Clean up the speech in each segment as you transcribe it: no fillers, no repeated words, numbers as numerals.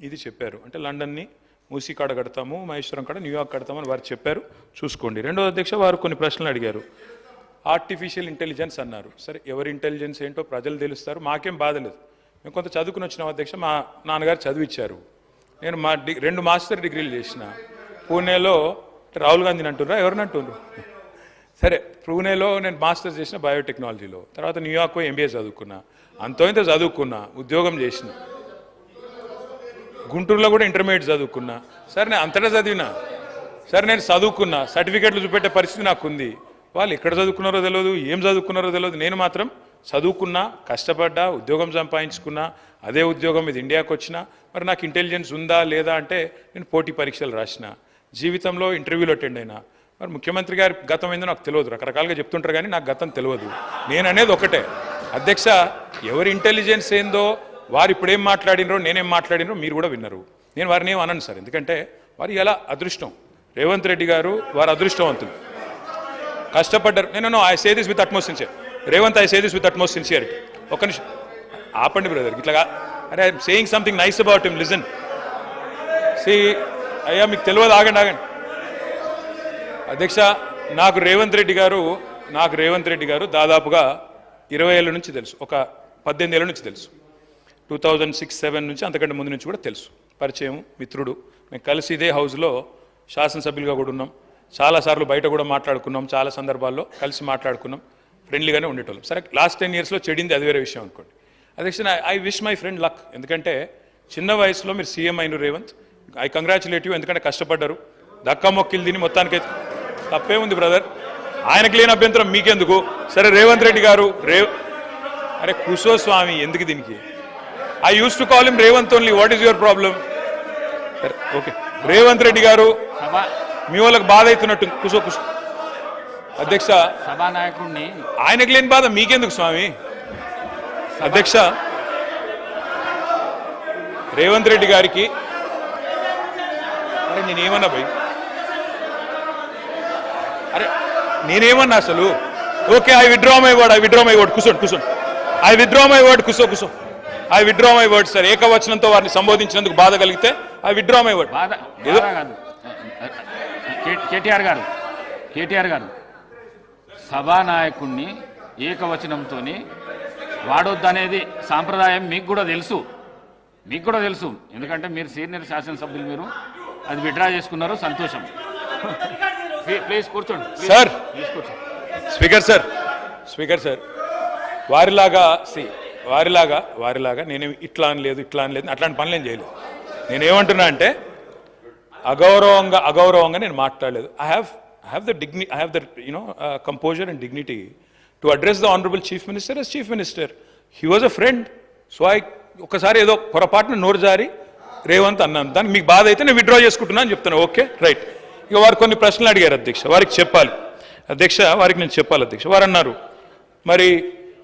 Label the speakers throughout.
Speaker 1: ఇది చెప్పారు. అంటే లండన్ని మూసీ కాడ కడతాము, మహేశ్వరం కాడ న్యూయార్క్ కడతామని వారు చెప్పారు, చూసుకోండి. రెండో అధ్యక్ష, వారు కొన్ని ప్రశ్నలు అడిగారు. ఆర్టిఫిషియల్ ఇంటెలిజెన్స్ అన్నారు. సరే, ఎవరి ఇంటెలిజెన్స్ ఏంటో ప్రజలు తెలుస్తారు, మాకేం బాధ లేదు. మేము కొంత చదువుకుని వచ్చినాం అధ్యక్ష. మా నాన్నగారు చదివిచ్చారు. నేను మా 2 మాస్టర్ డిగ్రీలు చేసిన. పూణేలో రాహుల్ గాంధీని అంటున్నారా, ఎవరిని అంటున్నారు? సరే, పూణేలో నేను మాస్టర్స్ చేసిన బయోటెక్నాలజీలో. తర్వాత న్యూయార్క్ ఎంబీఏ చదువుకున్నా. అంతో ఇంత చదువుకున్నా, ఉద్యోగం చేసిన. గుంటూరులో కూడా ఇంటర్మీడియట్ చదువుకున్నా. సరే, నేను అంతటా చదివినా. సరే, నేను చదువుకున్నా, సర్టిఫికెట్లు చూపెట్టే పరిస్థితి నాకు ఉంది. వాళ్ళు ఎక్కడ చదువుకున్నారో తెలియదు, ఏం చదువుకున్నారో తెలియదు. నేను మాత్రం చదువుకున్నా, కష్టపడ్డా, ఉద్యోగం సంపాదించుకున్నా. అదే ఉద్యోగం ఇది ఇండియాకి వచ్చినా. మరి నాకు ఇంటెలిజెన్స్ ఉందా లేదా అంటే నేను పోటీ పరీక్షలు రాసిన, జీవితంలో ఇంటర్వ్యూలు అటెండ్ అయినా. మరి ముఖ్యమంత్రి గారి గతం ఏందో నాకు తెలియదు, రకరకాలుగా చెప్తుంటారు కానీ నాకు గతం తెలియదు. నేను అనేది ఒకటే అధ్యక్ష, ఎవరి ఇంటెలిజెన్స్ ఏందో వారు ఇప్పుడు ఏం మాట్లాడినరో నేనేం మాట్లాడినరో మీరు కూడా విన్నారు. నేను వారిని ఏం అనను సార్, ఎందుకంటే వారు ఎలా అదృష్టం. రేవంత్ రెడ్డి గారు వారు అదృష్టవంతులు, కష్టపడ్డారు. నేను I say this with utmost sincere. Revanth, I say this with utmost sincerity. ఒక్క నిమిషం ఆపండి బ్రదర్, ఇట్లాగా. అరే, I'm saying something nice about him, listen. See అయ్యా, మీకు తెలియదు, ఆగండి ఆగండి అధ్యక్ష. నాకు రేవంత్ రెడ్డి గారు దాదాపుగా 20 ఏళ్ళ నుంచి తెలుసు, ఒక 18 ఏళ్ళ నుంచి తెలుసు. 2006-07 నుంచి, అంతకంటే ముందు నుంచి కూడా తెలుసు. పరిచయం, మిత్రుడు. మేము కలిసి ఇదే హౌస్లో శాసనసభ్యులుగా కూడా ఉన్నాం. చాలాసార్లు బయట కూడా మాట్లాడుకున్నాం, చాలా సందర్భాల్లో కలిసి మాట్లాడుకున్నాం, ఫ్రెండ్లీగానే ఉండేటోళ్ళం. సరే, లాస్ట్ 10 ఇయర్స్లో చెడింది అది వేరే విషయం అనుకోండి అధ్యక్ష. I wish my friend luck, ఎందుకంటే చిన్న వయసులో మీరు సీఎం అయిన రేవంత్. ఐ కంగ్రాచులేట్ యూ, ఎందుకంటే కష్టపడ్డారు, దక్కా మొక్కిలు తిని మొత్తానికి. తప్పే ఉంది బ్రదర్, ఆయనకు లేని అభ్యంతరం మీకెందుకు? సరే, రేవంత్ రెడ్డి గారు అరే కుసో స్వామి, ఎందుకు దీనికి? I use to call him Revanth only. What is your problem? Okay, Revanth Reddy గారు మీ వాళ్ళకి బాధ అవుతున్నట్టు. కుసో అధ్యక్ష,
Speaker 2: సభానాయకుడిని
Speaker 1: ఆయనకు లేని బాధ మీకెందుకు స్వామి? అధ్యక్ష, రేవంత్ రెడ్డి గారికి అరే నేనేమన్నా భయ్, అరే నేనేమన్నా అసలు? Okay, I withdraw my word. కూర్చోండి. I withdraw my word. కూర్చో. I withdraw my word sir. ఏకవచనంతో వారిని సంబోధించినందుకు బాధ కలిగితే I withdraw my word.
Speaker 2: KTR గారు సభానాయకుడిని ఏకవచనంతో వాడొద్దనేది సాంప్రదాయం మీకు కూడా తెలుసు. ఎందుకంటే మీరు సీనియర్ శాసనసభ్యులు, మీరు అది విత్డ్రా చేసుకున్నారు, సంతోషం. ప్లీజ్ కూర్చోండి
Speaker 1: సార్. స్పీకర్ సార్, వారిలాగా నేనేమి ఇట్లా అని లేదు అట్లాంటి పనులు ఏం చేయలేదు. నేనేమంటున్నా అంటే అగౌరవంగా నేను మాట్లాడలేదు. I have the composure and dignity to address the honorable chief minister as chief minister. He was a friend. So ఒకసారి ఏదో పొరపాటున నోరు జారి రేవంత్ అన్నాను, దానికి మీకు బాధ అయితే నేను విత్డ్రా చేసుకుంటున్నా అని చెప్తాను. Okay, right. ఇక వారు కొన్ని ప్రశ్నలు అడిగారు అధ్యక్ష, వారికి నేను చెప్పాలి అధ్యక్ష. వారు అన్నారు, మరి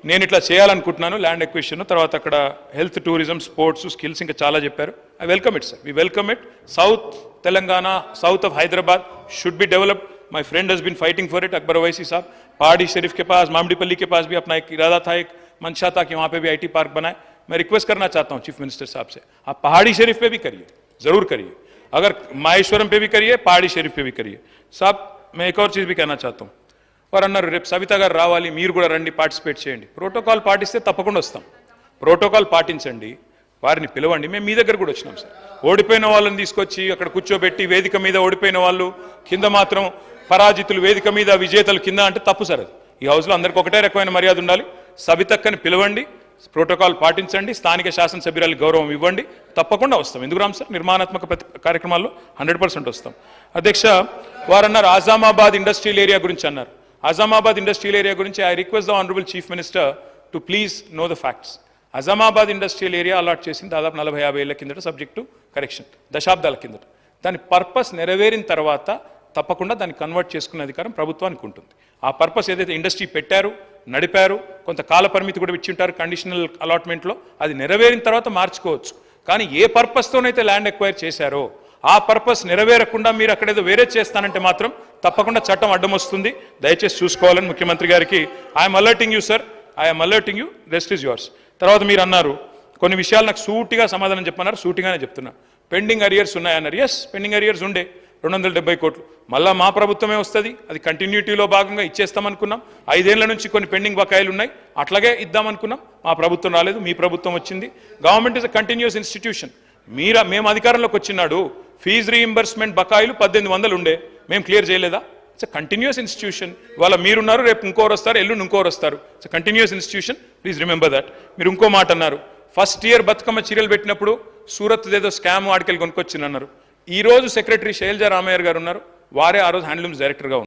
Speaker 1: నేను ఇట్లా చేయాలనుకుంటున్నాను, ల్యాండ్ ఎక్విజిషన్, తర్వాత అక్కడ హెల్త్, టూరిజం, స్పోర్ట్స్, స్కిల్స్, ఇంకా చాలా చెప్పారు. I welcome it sir, we welcome it. South Telangana, south of Hyderabad should be developed. My friend has been fighting for it, Akbar Owaisi sahab. Pahadi शरीफ के पास, मामडीपल्ली के पास भी अपना एक इरादा था, एक मंशा था कि वहाँ पे भी IT पार्क बनाए. मैं रिक्वेस्ट करना चाहता हूँ चीफ मिनिस्टर साहब से, आप पहाड़ी शरीफ पे भी करिए, जरूर करिए. अगर माहेश्वरम पे भी करिए, पहाड़ी शरीफ पे भी करिए. साहब, मैं एक और चीज़ भी कहना चाहता हूँ. और అన్నారు, రేపు సవిత గారు రావాలి, మీరు కూడా రండి, పార్టిసిపేట్ చేయండి. ప్రోటోకాల్ పాటిస్తే తప్పకుండా వస్తాం. ప్రోటోకాల్ పాటించండి, వారిని పిలవండి. మేము మీ దగ్గర కూడా వచ్చినాం సార్. ఓడిపోయిన వాళ్ళని తీసుకొచ్చి అక్కడ కూర్చోబెట్టి వేదిక మీద ఓడిపోయిన వాళ్ళు కింద మాత్రం పరాజితులు, వేదిక మీద విజేతలు కింద అంటే తప్పు సార్. అది ఈ హౌస్లో అందరికీ ఒకటే రకమైన మర్యాద ఉండాలి. సబితక్కని పిలవండి, ప్రోటోకాల్ పాటించండి, స్థానిక శాసనసభ్యురాలకు గౌరవం ఇవ్వండి, తప్పకుండా వస్తాం. ఎందుకు రామ్ సార్, నిర్మాణాత్మక కార్యక్రమాల్లో 100% వస్తాం. అధ్యక్ష, వారన్నారు ఆజామాబాద్ ఇండస్ట్రియల్ ఏరియా గురించి అన్నారు. ఆజామాబాద్ ఇండస్ట్రియల్ ఏరియా గురించి I request the honourable chief minister to please know the facts. Azamabad industrial area allot చేసింది దాదాపు 40-50 ఏళ్ల కిందట, సబ్జెక్టు కరెక్షన్, దశాబ్దాల కిందట. దాని పర్పస్ నెరవేరిన తర్వాత తప్పకుండా దాన్ని కన్వర్ట్ చేసుకునే అధికారం ప్రభుత్వానికి ఉంటుంది. ఆ పర్పస్ ఏదైతే ఇండస్ట్రీ పెట్టారు, నడిపారు, కొంత కాల పరిమితి కూడా ఇచ్చింటారు కండిషనల్ అలాట్మెంట్లో, అది నెరవేరిన తర్వాత మార్చుకోవచ్చు. కానీ ఏ పర్పస్తోనైతే ల్యాండ్ ఎక్వైర్ చేశారో ఆ పర్పస్ నెరవేరకుండా మీరు అక్కడేదో వేరే చేస్తానంటే మాత్రం తప్పకుండా చట్టం అడ్డం వస్తుంది. దయచేసి చూసుకోవాలని ముఖ్యమంత్రి గారికి I'm alerting you sir, I'm alerting you, rest is yours. తర్వాత మీరు అన్నారు కొన్ని విషయాలు నాకు సూటిగా సమాధానం చెప్పన్నారు, సూటిగానే చెప్తున్నా. పెండింగ్ అరియర్స్ ఉన్నాయన్నారు. ఎస్, పెండింగ్ అరియర్స్ ఉండే 270 కోట్లు. మళ్ళా మా ప్రభుత్వమే వస్తుంది, అది కంటిన్యూటీలో భాగంగా ఇచ్చేస్తామనుకున్నాం. 5 ఏళ్ల నుంచి కొన్ని పెండింగ్ బకాయిలు ఉన్నాయి, అట్లాగే ఇద్దామనుకున్నాం. మా ప్రభుత్వం రాలేదు, మీ ప్రభుత్వం వచ్చింది. Government is a continuous institution. మేము అధికారంలోకి వచ్చినాడు ఫీజు రీయింబర్స్మెంట్ బకాయిలు 1800 ఉండే, మేము క్లియర్ చేయలేదా? It's a continuous institution. ఇవాళ మీరున్నారు, రేపు ఇంకోరు వస్తారు, ఎల్లుండి ఇంకోరు వస్తారు. It's a continuous institution, please remember that. మీరు ఇంకో మాట అన్నారు, ఫస్ట్ ఇయర్ బతుకమ్మ చీరలు పెట్టినప్పుడు సూరత్ ఏదో స్కామ్ ఆడికెళ్ళి కొనుక్కొచ్చిందన్నారు. ఈ రోజు సెక్రటరీ శైలజా రామయ్య గారు ఉన్నారు, వారే ఆ రోజు హ్యాండ్లూమ్స్ డైరెక్టర్గా ఉన్నారు.